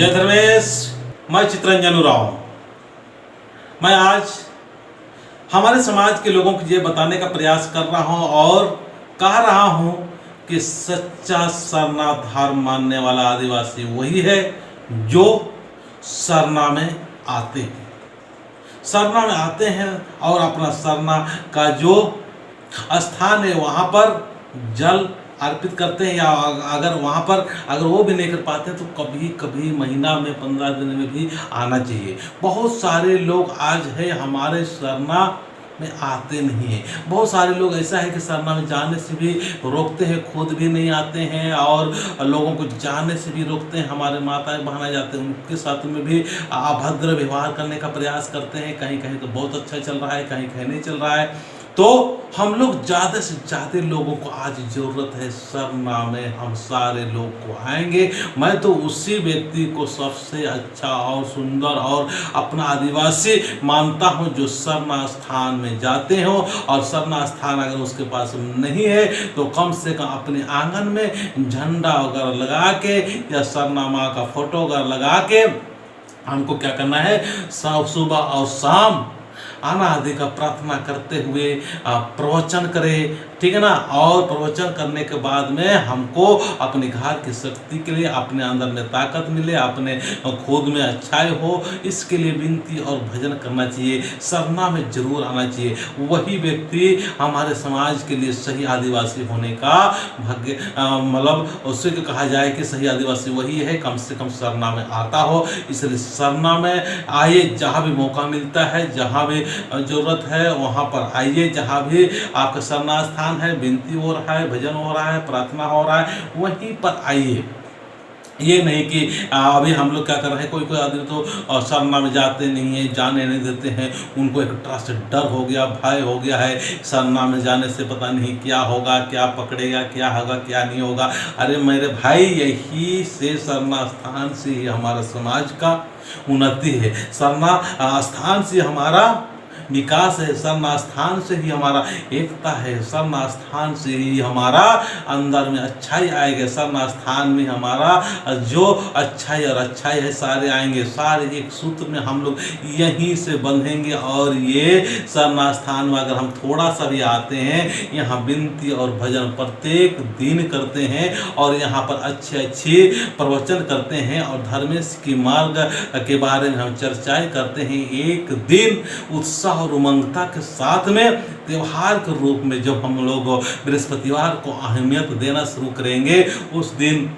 जय धर्मेश। मैं चित्रंजन उरांव। मैं आज हमारे समाज के लोगों को ये बताने का प्रयास कर रहा हूं और कह रहा हूं कि सच्चा सरना धर्म मानने वाला आदिवासी वही है जो सरना में आते हैं। सरना में आते हैं और अपना सरना का जो स्थान है वहाँ पर जल अर्पित करते हैं, या अगर वहाँ पर अगर वो भी नहीं कर पाते हैं तो कभी कभी महीना में 15 दिन में भी आना चाहिए। बहुत सारे लोग आज है हमारे सरना में आते नहीं हैं। बहुत सारे लोग ऐसा है कि सरना में जाने से भी रोकते हैं, खुद भी नहीं आते हैं और लोगों को जाने से भी रोकते हैं। हमारे माताएं बहना जाते हैं, उनके साथ में भी अभद्र व्यवहार करने का प्रयास करते हैं। कहीं कहीं तो बहुत अच्छा चल रहा है, कहीं कहीं नहीं चल रहा है। तो हम लोग ज़्यादा से ज़्यादा लोगों को आज ज़रूरत है सरना में हम सारे लोग को आएंगे। मैं तो उसी व्यक्ति को सबसे अच्छा और सुंदर और अपना आदिवासी मानता हूं जो सरना स्थान में जाते हो। और सरना स्थान अगर उसके पास नहीं है तो कम से कम अपने आंगन में झंडा वगैरह लगा के या सरना माँ का फोटो वगैरह लगा के हमको क्या करना है, सुबह और शाम आना आदि का प्रार्थना करते हुए प्रवचन करें, ठीक है ना। और प्रवचन करने के बाद में हमको अपने घर की शक्ति के लिए अपने अंदर में ताकत मिले, अपने खुद में अच्छाई हो, इसके लिए विनती और भजन करना चाहिए। सरना में जरूर आना चाहिए। वही व्यक्ति हमारे समाज के लिए सही आदिवासी होने का भाग्य मतलब उससे कहा जाए कि सही आदिवासी वही है कम से कम सरना में आता हो। इसलिए सरना में आइए, जहाँ भी मौका मिलता है, जहाँ भी जरूरत है वहाँ पर आइए। जहाँ भी आपका सरना स्थान है, विनती हो रहा है, भजन हो रहा है, प्रार्थना हो रहा है, वहीं पर आइए। ये नहीं कि अभी हम लोग क्या कर रहे हैं, कोई कोई आदमी तो सरना में जाते नहीं है, जाने नहीं देते हैं। उनको एक तरह से डर हो गया, भय हो गया है, सरना में जाने से पता नहीं क्या होगा, क्या पकड़ेगा, क्या होगा, क्या नहीं होगा। अरे मेरे भाई, यही से सरना स्थान से ही हमारा समाज का उन्नति है, सरना स्थान से हमारा विकास है, सरना स्थान से ही हमारा एकता है, सरना स्थान से ही हमारा अंदर में अच्छाई आएगा, सरना स्थान में हमारा जो अच्छाई और अच्छाई है सारे आएंगे, सारे एक सूत्र में हम लोग यहीं से बंधेंगे। और ये सरना स्थान में अगर हम थोड़ा सा भी आते हैं, यहाँ विनती और भजन प्रत्येक दिन करते हैं और यहाँ पर अच्छे अच्छे प्रवचन करते हैं और धर्मेश की मार्ग के बारे में हम चर्चाएं करते हैं। एक दिन उत्साह और उमंगता के साथ में त्योहार के रूप में जब हम लोग बृहस्पतिवार को अहमियत देना शुरू करेंगे, उस दिन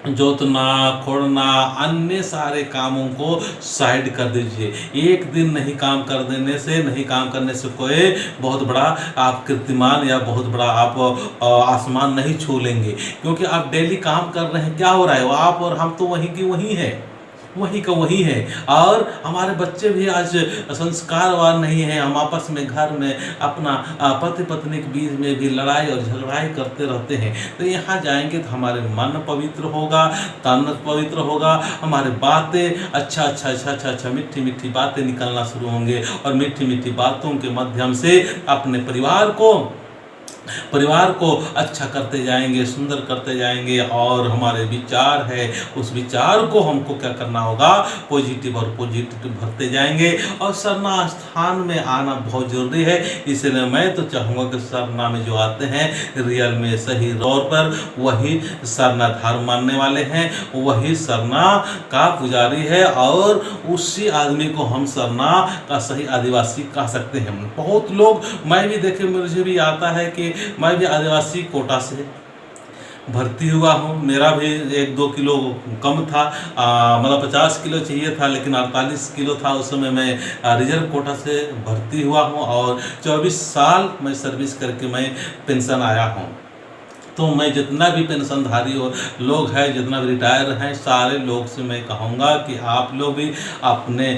जोतना खोड़ना अन्य सारे कामों को साइड कर दीजिए। एक दिन नहीं काम कर देने से, नहीं काम करने से कोई बहुत बड़ा आप कीर्तिमान या बहुत बड़ा आप आसमान नहीं छू लेंगे, क्योंकि आप डेली काम कर रहे हैं। क्या हो रहा है, वो आप और हम तो वहीं की वहीं है, वही का वही है। और हमारे बच्चे भी आज संस्कारवान नहीं है, हम आपस में घर में अपना पति पत्नी के बीच में भी लड़ाई और झगड़ाई करते रहते हैं। तो यहाँ जाएंगे तो हमारे मन पवित्र होगा, तन पवित्र होगा, हमारे बातें अच्छा मीठी मीठी बातें निकलना शुरू होंगे और मीठी मीठी बातों के माध्यम से अपने परिवार को अच्छा करते जाएंगे, सुंदर करते जाएंगे। और हमारे विचार है, उस विचार को हमको क्या करना होगा, पॉजिटिव और पॉजिटिव भरते जाएंगे। और सरना स्थान में आना बहुत जरूरी है। इसलिए मैं तो चाहूँगा कि सरना में जो आते हैं रियल में सही तौर पर वही सरना धर्म मानने वाले हैं, वही सरना का पुजारी है और उसी आदमी को हम सरना का सही आदिवासी कह सकते हैं। बहुत लोग, मैं भी देखे, मुझे भी आता है कि मैं भी आदिवासी कोटा से भर्ती हुआ हूँ। मेरा भी 1-2 किलो कम था, मतलब 50 किलो चाहिए था, लेकिन 48 किलो था। उस समय मैं रिजर्व कोटा से भर्ती हुआ हूँ और 24 साल मैं सर्विस करके मैं पेंशन आया हूँ। तो मैं जितना भी पेंशनधारी लोग हैं, जितना भी रिटायर हैं, सारे लोग से मैं कहूँगा कि आप लोग भी अपने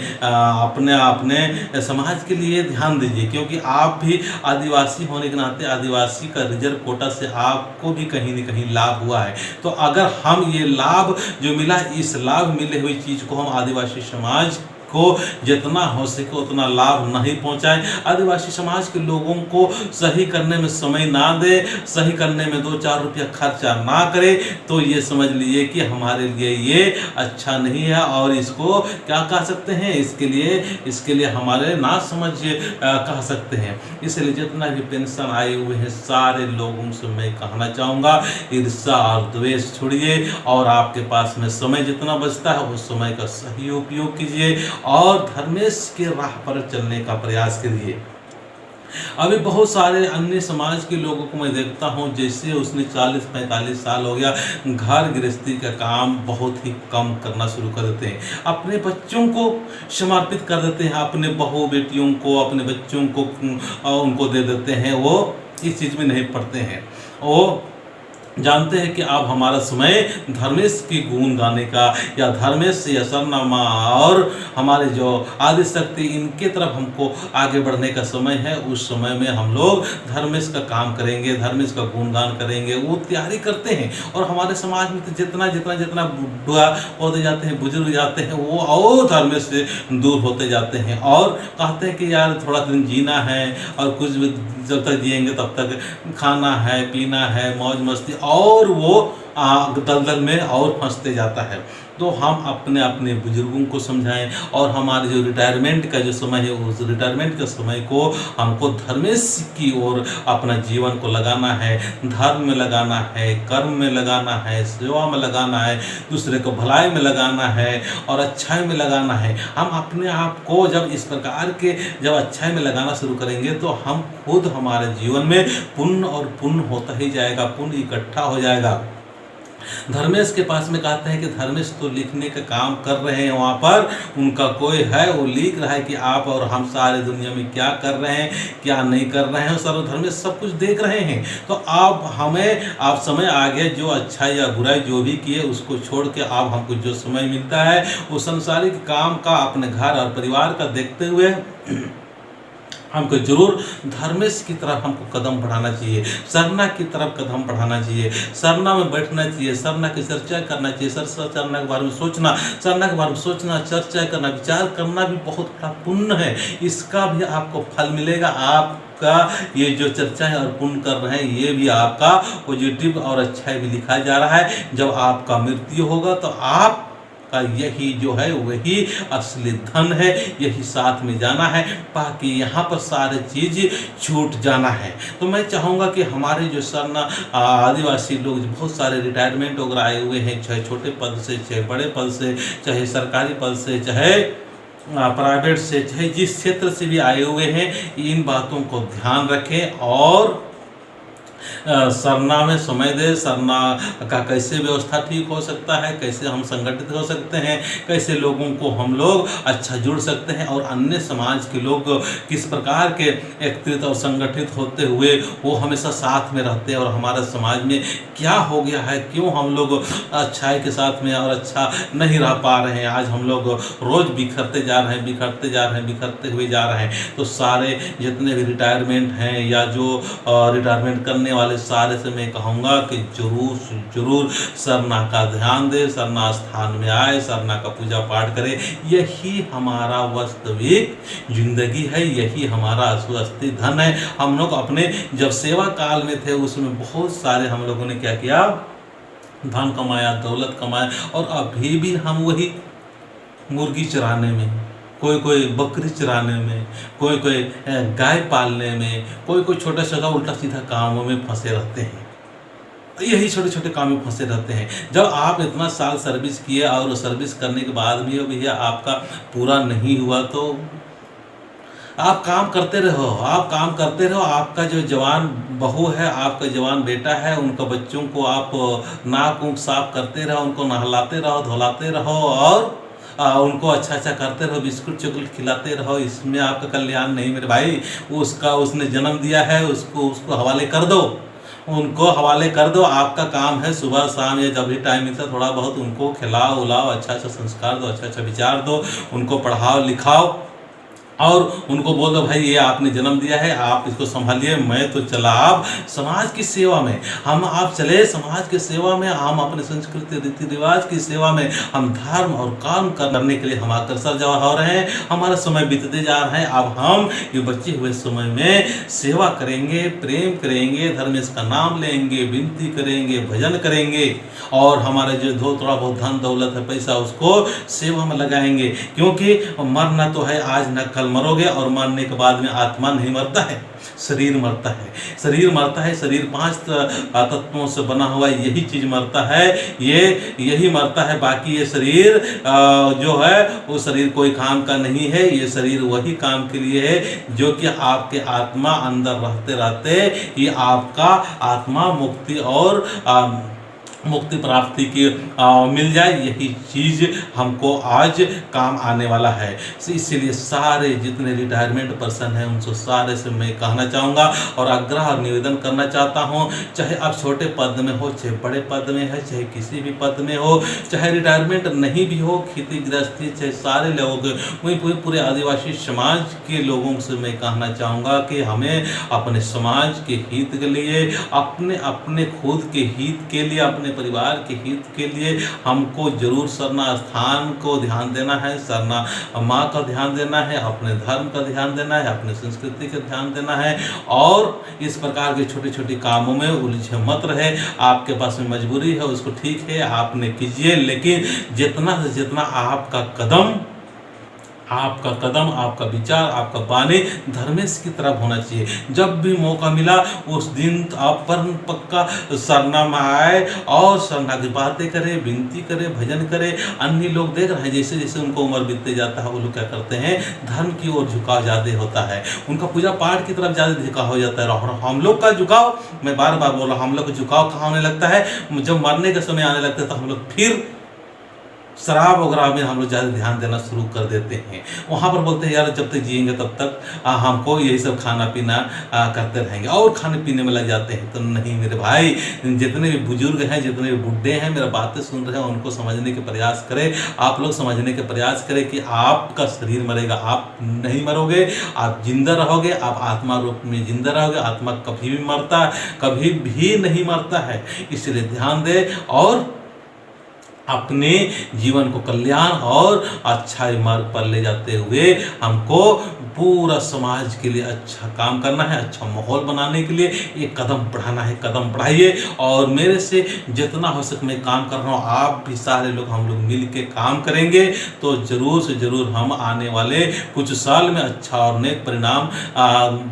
समाज के लिए ध्यान दीजिए, क्योंकि आप भी आदिवासी होने के नाते आदिवासी का रिजर्व कोटा से आपको भी कहीं न कहीं लाभ हुआ है। तो अगर हम ये लाभ जो मिला, इस लाभ मिले हुई चीज़ को हम आदिवासी समाज को जितना हो सके उतना लाभ नहीं पहुंचाए। आदिवासी समाज के लोगों को सही करने में समय ना दे, सही करने में 2-4 रुपया खर्चा ना करे, तो ये समझ लीजिए कि हमारे लिए ये अच्छा नहीं है। और इसको क्या कह सकते हैं, इसके लिए हमारे ना समझ कह सकते हैं। इसलिए जितना भी पेंशन आए हुए हैं सारे लोगों से मैं कहना चाहूँगा, ईर्ष्या और द्वेष छोड़िए और आपके पास में समय जितना बचता है उस समय का सही उपयोग कीजिए और धर्मेश के राह पर चलने का प्रयास करिए। अभी बहुत सारे अन्य समाज के लोगों को मैं देखता हूँ, जैसे उसने 40-45 साल हो गया, घर गृहस्थी का काम बहुत ही कम करना शुरू कर देते हैं, अपने बच्चों को समर्पित कर देते हैं, अपने बहू बेटियों को, अपने बच्चों को उनको दे देते हैं। वो इस चीज़ में नहीं पढ़ते हैं, वो जानते हैं कि अब हमारा समय धर्मेश की गुण गाने का या धर्मेश या सरनामा और हमारे जो आदि शक्ति इनके तरफ हमको आगे बढ़ने का समय है। उस समय में हम लोग धर्मेश का काम करेंगे, धर्मेश का गुणगान करेंगे, वो तैयारी करते हैं। और हमारे समाज में तो जितना बुढ़ा होते जाते हैं, बुजुर्ग जाते हैं, वो और धर्मेश से दूर होते जाते हैं और कहते हैं कि यार थोड़ा दिन जीना है और कुछ जब तक जिएंगे तब तक खाना है, पीना है, मौज मस्ती, और वो दलदल में और फंसते जाता है। तो हम अपने अपने बुजुर्गों को समझाएं और हमारे जो रिटायरमेंट का जो समय है उस रिटायरमेंट के समय को हमको धर्मेश की ओर अपना जीवन को लगाना है, धर्म में लगाना है, कर्म में लगाना है, सेवा में लगाना है, दूसरे को भलाई में लगाना है और अच्छाई में लगाना है। हम अपने आप को जब इस प्रकार के जब अच्छाई में लगाना शुरू करेंगे तो हम खुद हमारे जीवन में पुण्य और पुण्य होता ही जाएगा, पुण्य इकट्ठा हो जाएगा। धर्मेश के पास में कहते हैं कि धर्मेश तो लिखने का काम कर रहे हैं, वहाँ पर उनका कोई है, वो लिख रहा है कि आप और हम सारे दुनिया में क्या कर रहे हैं, क्या नहीं कर रहे हैं, सर्व धर्मेश सब कुछ देख रहे हैं। तो आप समय आ गया, जो अच्छा या बुराई जो भी किए उसको छोड़ के आप हमको जो समय मिलता है वो संसारिक काम का, अपने घर और परिवार का देखते हुए हमको जरूर धर्मेश की तरफ हमको कदम बढ़ाना चाहिए, सरना की तरफ कदम बढ़ाना चाहिए, सरना में बैठना चाहिए, सरना की चर्चा करना चाहिए, सरना के बारे में सोचना, सरना के बारे में सोचना, चर्चा करना, विचार करना भी बहुत बड़ा पुण्य है। इसका भी आपको फल मिलेगा। आपका ये जो चर्चा है और पुण्य कर रहे हैं ये भी आपका पॉजिटिव और अच्छा भी लिखा जा रहा है। जब आपका मृत्यु होगा तो आप का यही जो है वही असली धन है, यही साथ में जाना है, बाकी यहाँ पर सारे चीज़ छूट जाना है। तो मैं चाहूँगा कि हमारे जो सरना आदिवासी लोग बहुत सारे रिटायरमेंट वगैरह आए हुए हैं, चाहे छोटे पद से, चाहे बड़े पद से, चाहे सरकारी पद से, चाहे प्राइवेट से, चाहे जिस क्षेत्र से भी आए हुए हैं, इन बातों को ध्यान रखें और सरना में समय दे। सरना का कैसे व्यवस्था ठीक हो सकता है, कैसे हम संगठित हो सकते हैं, कैसे लोगों को हम लोग अच्छा जुड़ सकते हैं और अन्य समाज के लोग किस प्रकार के एकत्रित और संगठित होते हुए वो हमेशा साथ में रहते हैं और हमारे समाज में क्या हो गया है, क्यों हम लोग अच्छाई के साथ में और अच्छा नहीं रह पा रहे हैं। आज हम लोग रोज़ बिखरते जा रहे हैं, बिखरते हुए जा रहे हैं। तो सारे जितने भी रिटायरमेंट हैं या जो रिटायरमेंट करने वाले सारे से मैं कहूँगा कि जरूर सरना का ध्यान दे, सरना स्थान में आए, सरना का पूजा पाठ करे। यही हमारा वास्तविक जिंदगी है, यही हमारा असली धन है। हम लोग अपने जब सेवा काल में थे उसमें बहुत सारे हम लोगों ने क्या किया, धन कमाया, दौलत कमाया और अभी भी हम वही मुर्गी चराने में, कोई बकरी चराने में, कोई गाय पालने में, कोई छोटा छोटा उल्टा सीधा कामों में फंसे रहते हैं। यही छोटे छोटे काम में फंसे रहते हैं। जब आप इतना साल सर्विस किए और सर्विस करने के बाद भी भैया आपका पूरा नहीं हुआ तो आप काम करते रहो, आपका जो जवान बहू है, आपका जवान बेटा है, उनका बच्चों को आप नाक ऊँख साफ करते रहो, उनको नहलाते रहो, धुलाते रहो और उनको अच्छा करते रहो, बिस्कुट चॉकलेट खिलाते रहो। इसमें आपका कल्याण नहीं मेरे भाई। उसने जन्म दिया है, उसको हवाले कर दो, उनको हवाले कर दो। आपका काम है सुबह शाम या जब भी टाइम मिलता है थोड़ा बहुत उनको खिलाओ उलाओ, अच्छा संस्कार दो, अच्छा विचार दो, उनको पढ़ाओ लिखाओ और उनको बोल दो भाई ये आपने जन्म दिया है, आप इसको संभालिए, मैं तो चला अब समाज की सेवा में। हम आप चले समाज की सेवा में, हम अपने संस्कृति रीति रिवाज की सेवा में, हम धर्म और काम करने के लिए हम अग्रसर हो रहे हैं। हमारा समय बीतते जा रहा है, अब हम ये बचे हुए समय में सेवा करेंगे, प्रेम करेंगे, धर्मेश का नाम लेंगे, विनती करेंगे, भजन करेंगे, और हमारे जो थोड़ा बहुत धन दौलत है, पैसा, उसको सेवा में लगाएंगे। क्योंकि मरना तो है आज न कल मरोगे, और मरने के बाद में आत्मा नहीं मरता है, शरीर मरता है। शरीर मरता है, शरीर 5 तत्वों से बना हुआ यही चीज मरता है, यही मरता है। बाकी ये शरीर जो है वो शरीर कोई काम का नहीं है। ये शरीर वही काम के लिए है जो कि आपके आत्मा अंदर रहते रहते ये आपका आत्मा मुक्ति और मुक्ति प्राप्ति की मिल जाए, यही चीज हमको आज काम आने वाला है। इसीलिए सारे जितने रिटायरमेंट पर्सन हैं उनसे सारे से मैं कहना चाहूँगा और आग्रह और निवेदन करना चाहता हूँ, चाहे आप छोटे पद में हो, चाहे बड़े पद में है, चाहे किसी भी पद में हो, चाहे रिटायरमेंट नहीं भी हो, खेती गृहस्थी, चाहे सारे लोग, वहीं पूरे आदिवासी समाज के लोगों से मैं कहना चाहूँगा कि हमें अपने समाज के हित के लिए, अपने खुद के हित के लिए, अपने परिवार के हित के लिए हमको जरूर सरना स्थान को ध्यान देना है, सरना माँ का ध्यान देना है, अपने धर्म का ध्यान देना है, अपने संस्कृति का ध्यान देना है। और इस प्रकार के छोटे छोटे कामों में उलझे मत रहे। आपके पास में मजबूरी है, उसको ठीक है आपने कीजिए, लेकिन जितना से जितना आपका विचार, आपका वाणी धर्मेश की तरफ होना चाहिए। जब भी मौका मिला उस दिन आप पर पक्का सरना में आए और सरना की बातें करें, विनती करें, भजन करें। अन्य लोग देख रहे हैं जैसे जैसे उनको उम्र बीतते जाता है वो लोग क्या करते हैं, धर्म की ओर झुकाव ज़्यादा होता है, उनका पूजा पाठ की तरफ ज़्यादा झुकाव हो जाता है। और हम लोग का झुकाव, मैं बार बार बोल रहा हूँ, हम लोग का झुकाव कहाँ होने लगता है, जब मरने का समय आने लगता है तो हम लोग फिर शराब वगैरह में हम लोग ज़्यादा ध्यान देना शुरू कर देते हैं। वहाँ पर बोलते हैं यार जब तक जिएंगे तब तक हमको यही सब खाना पीना करते रहेंगे, और खाने पीने में लग जाते हैं। तो नहीं मेरे भाई, जितने भी बुजुर्ग हैं, जितने भी बुढ़े हैं, मेरा बातें सुन रहे हैं, उनको समझने के प्रयास करें। आप लोग समझने के प्रयास करें कि आपका शरीर मरेगा, आप नहीं मरोगे, आप जिंदा रहोगे, आप आत्मा रूप में जिंदा रहोगे। आत्मा कभी भी नहीं मरता है। इसलिए ध्यान दें और अपने जीवन को कल्याण और अच्छाई मार्ग पर ले जाते हुए हमको पूरा समाज के लिए अच्छा काम करना है, अच्छा माहौल बनाने के लिए एक कदम बढ़ाना है। कदम बढ़ाइए और मेरे से जितना हो सके मैं काम कर रहा हूँ, आप भी सारे लोग, हम लोग मिल के काम करेंगे तो जरूर से जरूर हम आने वाले कुछ साल में अच्छा और नेक परिणाम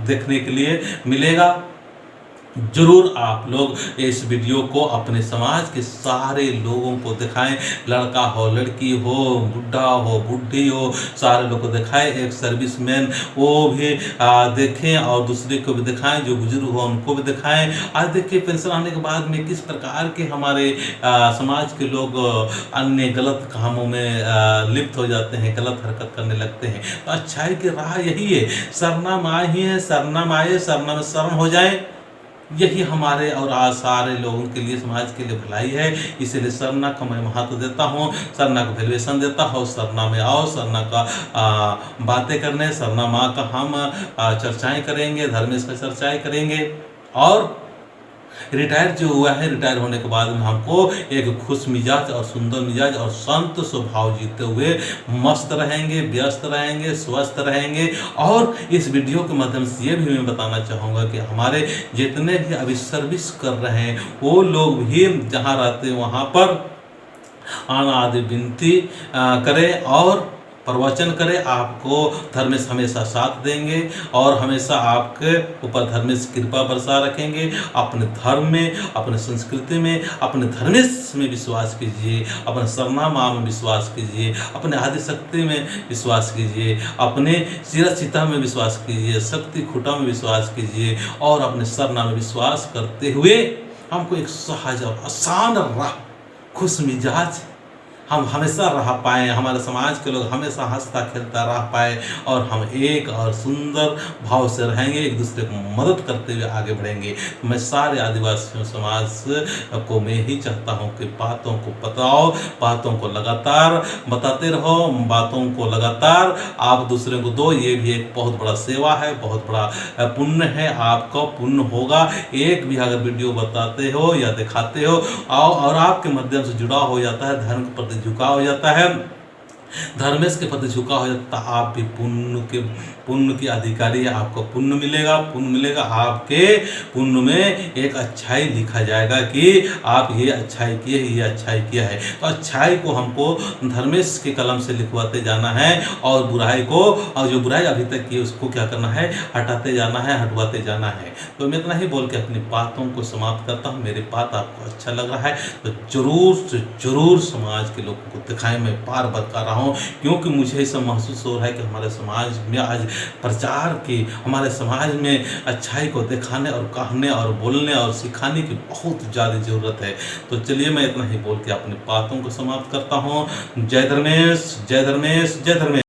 देखने के लिए मिलेगा। जरूर आप लोग इस वीडियो को अपने समाज के सारे लोगों को दिखाएं, लड़का हो, लड़की हो, बुढ़ा हो, बुढ़ी हो, सारे लोग को दिखाएं। एक सर्विसमैन वो भी देखें और दूसरे को भी दिखाएं, जो बुजुर्ग हो उनको भी दिखाएं। आज देखिए पेंशन आने के बाद में किस प्रकार के हमारे समाज के लोग अन्य गलत कामों में लिप्त हो जाते हैं, गलत हरकत करने लगते हैं। तो अच्छाई की राह यही है, सरना माँ ही है, सरना में आए, सरना में शरण हो जाए, यही हमारे और सारे लोगों के लिए, समाज के लिए भलाई है। इसलिए सरना का मैं महत्व देता हूँ, सरना को वैल्यूएशन देता हूँ। सरना में आओ, सरना का बातें करने, सरना माँ का हम चर्चाएं करेंगे, धर्मेश का चर्चाएं करेंगे। और रिटायर जो हुआ है, रिटायर होने के बाद में हमको एक खुश मिजाज और सुंदर मिजाज और शांत स्वभाव जीते हुए मस्त रहेंगे, व्यस्त रहेंगे, स्वस्थ रहेंगे। और इस वीडियो के माध्यम से ये भी मैं बताना चाहूँगा कि हमारे जितने भी अभी सर्विस कर रहे हैं वो लोग भी जहाँ रहते हैं वहाँ पर आना आदि विनती करें और प्रवचन करें। आपको धर्मेश हमेशा साथ देंगे और हमेशा आपके ऊपर धर्मेश कृपा बरसा रखेंगे। अपने धर्म में, अपने संस्कृति में, अपने धर्मेश में विश्वास कीजिए, अपने सरना माँ में विश्वास कीजिए, अपने आदिशक्ति में विश्वास कीजिए, अपने चिरचिता में विश्वास कीजिए, शक्ति खुटा में विश्वास कीजिए और अपने सरना में विश्वास करते हुए हमको एक सहज और आसान राह, खुश मिजाज हम हमेशा रह पाएँ, हमारे समाज के लोग हमेशा हँसता खेलता रह पाएँ और हम एक और सुंदर भाव से रहेंगे, एक दूसरे को मदद करते हुए आगे बढ़ेंगे। मैं सारे आदिवासियों समाज को मैं यही चाहता हूँ कि बातों को बताओ, बातों को लगातार बताते रहो, बातों को लगातार आप दूसरे को दो। ये भी एक बहुत बड़ा सेवा है, बहुत बड़ा पुण्य है, आपका पुण्य होगा। एक भी अगर वीडियो बताते हो या दिखाते हो और आपके माध्यम से जुड़ाव हो जाता है, धर्म के प्रति झुकाव हो जाता है, धर्मेश के प्रति झुकाव हो जाता है, आप भी पुण्य के अधिकारी है, आपको पुण्य मिलेगा, पुण्य मिलेगा। आपके पुण्य में एक अच्छाई लिखा जाएगा कि आप ये अच्छाई किए, ये अच्छाई किया है। तो अच्छाई को हमको धर्मेश के कलम से लिखवाते जाना है और बुराई को, और जो बुराई अभी तक की उसको क्या करना है, हटाते जाना है, हटवाते जाना है। तो मैं इतना ही बोल के अपनी बातों को समाप्त करता हूँ। मेरी बात आपको अच्छा लग रहा है तो जरूर से जरूर समाज के लोगों को दिखाएं। मैं बार बता रहा हूँ क्योंकि मुझे ऐसा महसूस हो रहा है कि हमारे समाज में आज प्रचार की, हमारे समाज में अच्छाई को दिखाने और कहने और बोलने और सिखाने की बहुत ज़्यादा ज़रूरत है। तो चलिए मैं इतना ही बोल के अपनी बातों को समाप्त करता हूँ। जय धर्मेश, जय धर्मेश, जय धर्मेश।